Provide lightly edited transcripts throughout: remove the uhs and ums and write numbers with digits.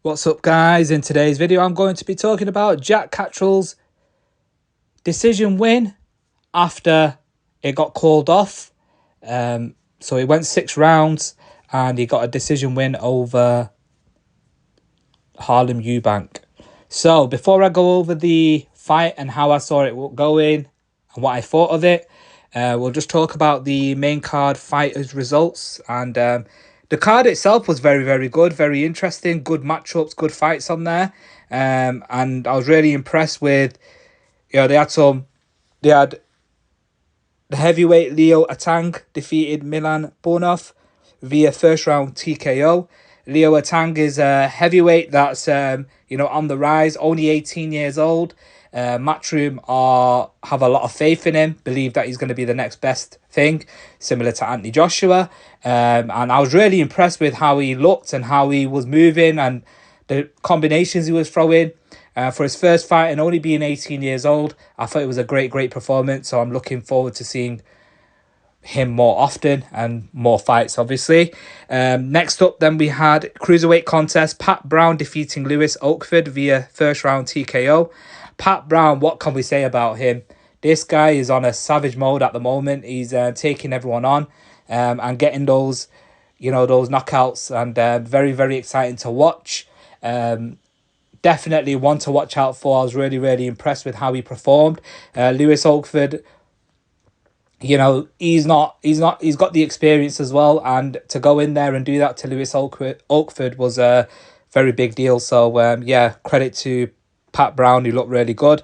What's up, guys? In today's video I'm going to be talking about Jack Catterall's decision win after it got called off. So he went 6 rounds and he got a decision win over Harlem Eubank. So before I go over the fight and how I saw it going and what I thought of it, we'll just talk about the main card fighters results. And the card itself was very, very good, very interesting, good matchups, good fights on there. And I was really impressed with, they had the heavyweight Leo Atang defeated Milan Bornov via first round TKO. Leo Atang is a heavyweight that's on the rise, only 18 years old. Matchroom have a lot of faith in him, believe that he's going to be the next best thing, similar to Anthony Joshua. And I was really impressed with how he looked and how he was moving and the combinations he was throwing. For his first fight and only being 18 years old, I thought it was a great performance. So I'm looking forward to seeing him more often and more fights, obviously. Next up, then we had cruiserweight contest. Pat Brown defeating Lewis Oakford via first round TKO. Pat Brown, what can we say about him? This guy is on a savage mode at the moment. He's taking everyone on and getting those knockouts, and very exciting to watch. Definitely one to watch out for. I was really impressed with how he performed. Lewis Oakford, he's got the experience as well, and to go in there and do that to Lewis Oakford was a very big deal. So credit to Pat Brown, who looked really good.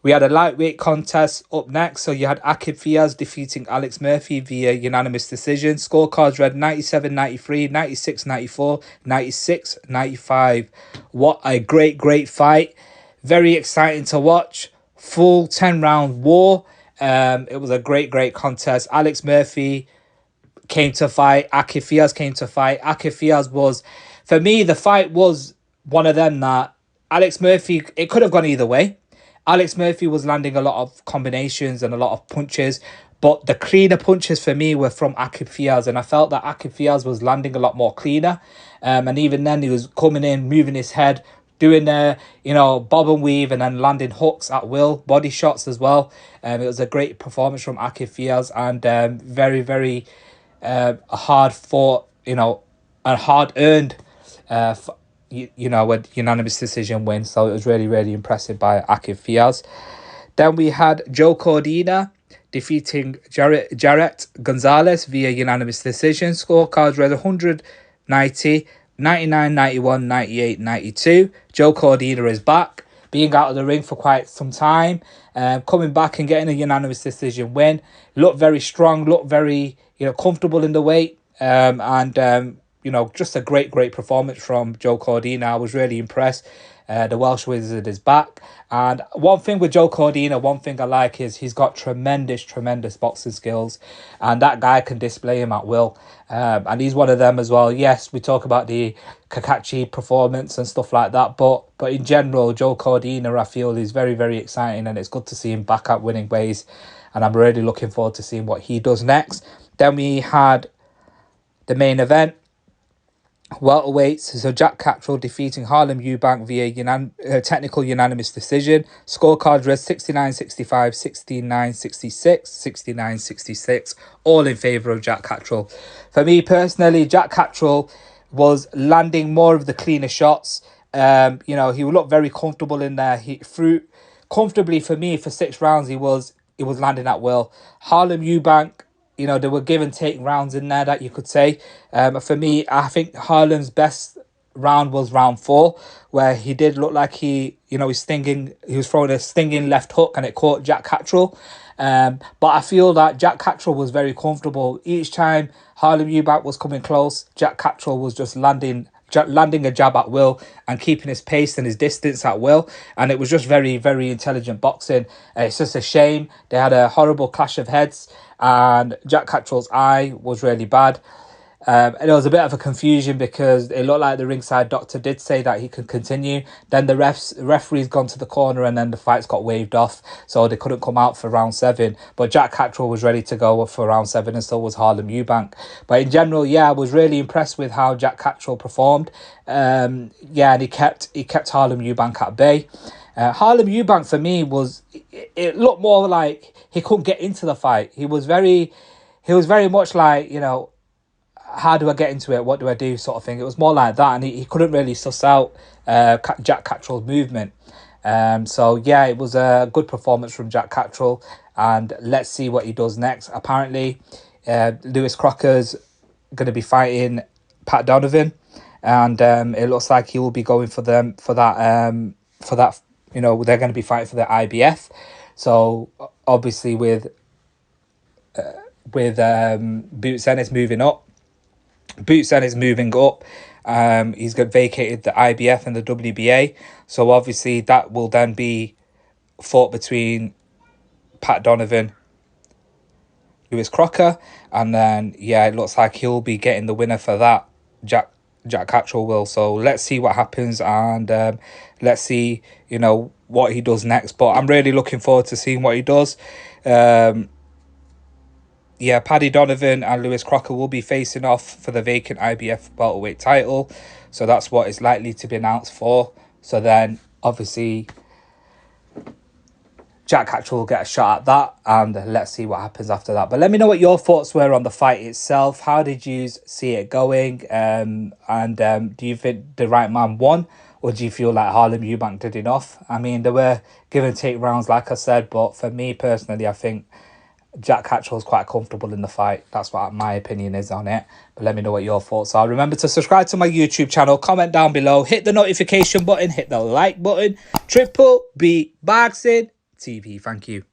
We had a lightweight contest up next. So you had Akib Fiaz defeating Alex Murphy via unanimous decision. Scorecards read 97-93, 96-94, 96-95. What a great fight. Very exciting to watch. Full 10-round war. It was a great contest. Alex Murphy came to fight. Akib Fiaz came to fight. Akib Fiaz was, for me, the fight was one of them that Alex Murphy, it could have gone either way. Alex Murphy was landing a lot of combinations and a lot of punches, but the cleaner punches for me were from Akib Fiaz, and I felt that Akib Fiaz was landing a lot more cleaner. And even then, he was coming in, moving his head, doing bob and weave, and then landing hooks at will, body shots as well. It was a great performance from Akib Fiaz, and very hard fought, and hard earned, a unanimous decision win. So it was really impressive by Akib Fiaz. Then we had Joe Cordina defeating Jarrett Gonzalez via unanimous decision. Scorecards read 190, 99, 91, 98, 92. Joe Cordina is back, being out of the ring for quite some time, coming back and getting a unanimous decision win. Looked very strong, looked very comfortable in the weight, just a great performance from Joe Cordina. I was really impressed. The Welsh Wizard is back. And one thing with Joe Cordina, one thing I like is he's got tremendous boxing skills. And that guy can display him at will. And he's one of them as well. Yes, we talk about the Kakachi performance and stuff like that. But in general, Joe Cordina, I feel, is very exciting. And it's good to see him back at winning ways. And I'm really looking forward to seeing what he does next. Then we had the main event. Welterweights, so Jack Catterall defeating Harlem Eubank via technical unanimous decision. Scorecards read 69-65, 69-66, 69-66, all in favour of Jack Catterall. For me personally, Jack Catterall was landing more of the cleaner shots. He looked very comfortable in there. He threw comfortably. For me, for 6 rounds, he was landing at will. Harlem Eubank, there were give and take rounds in there, that you could say. For me, I think Harlem's best round was round 4, where he did look like he was throwing a stinging left hook and it caught Jack Catterall. But I feel that Jack Catterall was very comfortable. Each time Harlem Eubank was coming close, Jack Catterall was just landing a jab at will and keeping his pace and his distance at will, and it was just very intelligent boxing. It's just a shame they had a horrible clash of heads and Jack Catterall's eye was really bad. And there was a bit of a confusion because it looked like the ringside doctor did say that he could continue. Then the referee's gone to the corner and then the fights got waved off. So they couldn't come out for round 7. But Jack Catterall was ready to go for round 7 and so was Harlem Eubank. But in general, yeah, I was really impressed with how Jack Catterall performed. Yeah, and he kept Harlem Eubank at bay. Harlem Eubank for me it looked more like he couldn't get into the fight. He was very much like, how do I get into it? What do I do? Sort of thing. It was more like that, and he couldn't really suss out Jack Catterall's movement. So yeah, it was a good performance from Jack Catterall, and let's see what he does next. Apparently, Lewis Crocker's going to be fighting Pat Donovan, and it looks like he will be going for that. They're going to be fighting for the IBF. So obviously with Boots Ennis moving up. Boots Ennis moving up. He's got vacated the IBF and the WBA. So obviously that will then be fought between Pat Donovan, Lewis Crocker, and then it looks like he'll be getting the winner for that. Jack Catterall will. So let's see what happens, and let's see what he does next. But I'm really looking forward to seeing what he does. Paddy Donovan and Lewis Crocker will be facing off for the vacant IBF welterweight title. So that's what is likely to be announced for. So then, obviously, Jack Catterall will get a shot at that. And let's see what happens after that. But let me know what your thoughts were on the fight itself. How did you see it going? And do you think the right man won? Or do you feel like Harlem Eubank did enough? I mean, there were give and take rounds, like I said. But for me personally, I think Jack Catterall is quite comfortable in the fight. That's what my opinion is on it. But let me know what your thoughts are. Remember to subscribe to my YouTube channel. Comment down below. Hit the notification button. Hit the like button. Triple B Boxing TV. Thank you.